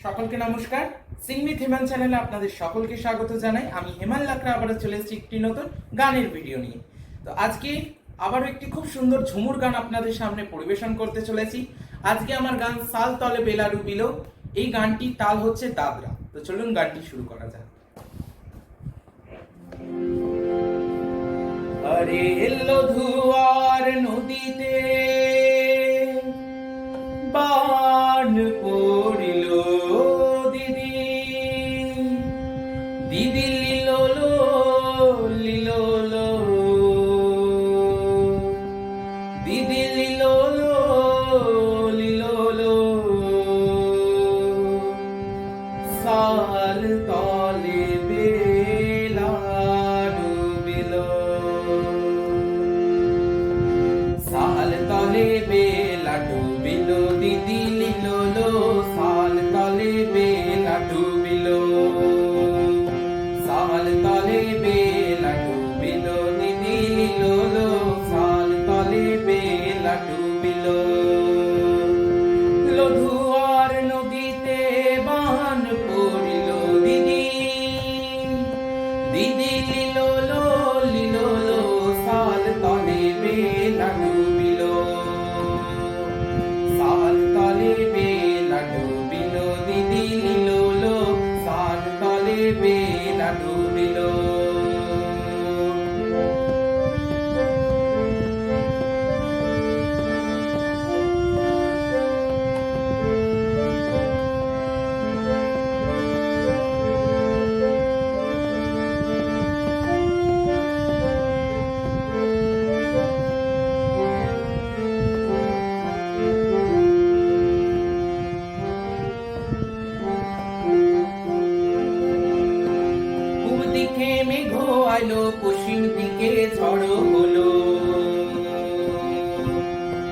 সকলকে নমস্কার। সিং উইথ হেমান চ্যানেলে আপনাদের সকলকে স্বাগত জানাই। আমি হেমান লাকড়া আবারও চলে এসেছি একটি নতুন গানের ভিডিও নিয়ে। তো আজকে আবারও একটি খুব সুন্দর ঝুমুর গান আপনাদের সামনে পরিবেশন করতে চলেছি। আজকে আমার গান সাল তলে বেলা ডুবিল। এই গানটির তাল হচ্ছে দাদরা। তো চলুন গানটি শুরু করা যাক। আরে এলো ধুয়ার নদীতে বান পড়িল দিদি, দিদি লিলোলো লিলোলো, দিদি লিলোলো লিলোলো, সাল তলে বেলা ডুবিল, সাল তলে বেলা ডুবিল, দিদি লিলোলো, সাল তলে বেলা ডুবিল, সাল তলে বেলা ডুবিল, দিদি লিলোলো, সাল তলে বেলা ডুবিল। লধুয়ার নদীতে বান পড়িল দিদি, দিদি লিলোলো লিলোলো, সাল তলে বেলা ডুবিল, সাল তলে বেলা ডুবিল, দিদি লিলোলো, সাল তলে বেলা ডুবিল। দিকে মেঘ আইলো, পশ্চিম দিকে ঝড় হলো,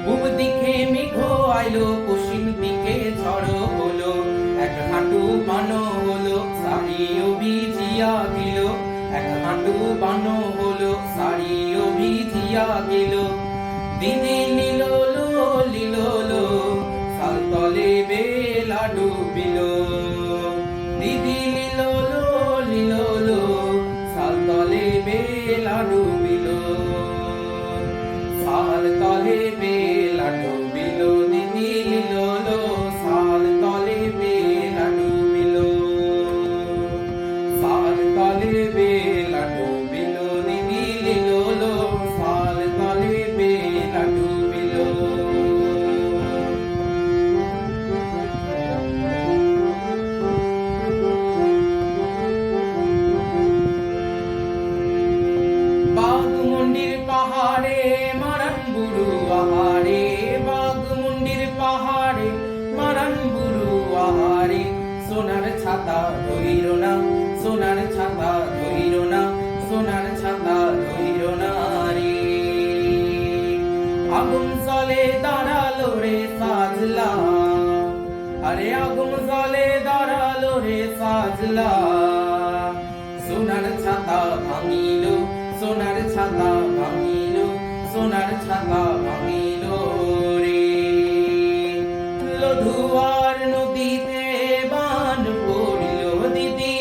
পূব দিকে মেঘ আইলো, পশ্চিম দিকে ঝড় হলো, এক হাঁটু বানো হলো, শাড়িও ভিজিয়া গেল, এক হাঁটু বানো হলো, শাড়িও ভিজিয়া গেল, দিদি লিলোলো লিলোলো, সাল তলে বেলা ডুবিল, দিদি লিলোলো লিলোলো, সাল তলে বেলা ডুবিল, সাল তলে বেলা ডুবিল, দিদি লিলোলো, সাল তলে বেলা ডুবিল, সাল তলে বেলা ডুবিল, দিদি লিলোলো, সাল তলে বেলা ডুবিল। বাঘমুন্ডির পাহাড়ে মারান বুড়ু আহারে, বাঘমুন্ডির পাহাড়ে মারান বুড়ু আহারে, সোনার ছাতা ধইর না, সোনার ছাতা ধইর না, সোনার ছাতা ধইর না রে, আগুন জলে দাঁড়ালো রে সাজলা, আরে আগুন জলে দাঁড়ালো রে সাজলা, সোনার ছাতা ভাঙিল, সোনার ছাতা ভাঙিল, সোনার ছাতা ভাঙিল রে, লধুয়ার নদীতে বান পড়িল দিদি,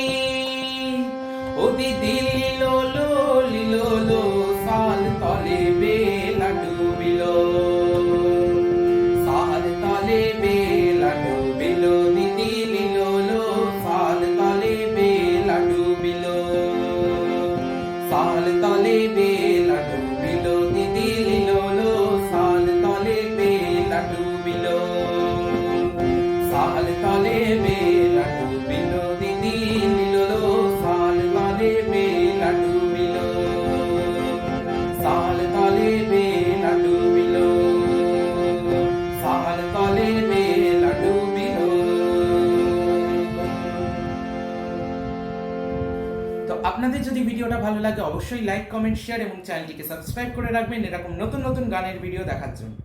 ও দিদি লিলোলো লিলোলো, সাল তলে বেলা ডুবিল, সাল তলে বেলা ডুবিল, দিদি লিলোলো, সাল তলে বেলা ডুবিল, সাল তলে বেলা ডুবিল, দিদি লিলোলো, সাল তলে বেলা ডুবিল, সাল তলে বেলা ডুবিল, দিদি লিলোলো, সাল তলে বেলা ডুবিল, সাল তলে বেলা ডুবিল, সাল তলে বেলা ডুবিল। তো আপনাদের যদি ভিডিওটা ভালো লাগে অবশ্যই লাইক, কমেন্ট, শেয়ার এবং চ্যানেলটিকে সাবস্ক্রাইব করে রাখবেন এরকম নতুন নতুন গানের ভিডিও দেখার জন্য।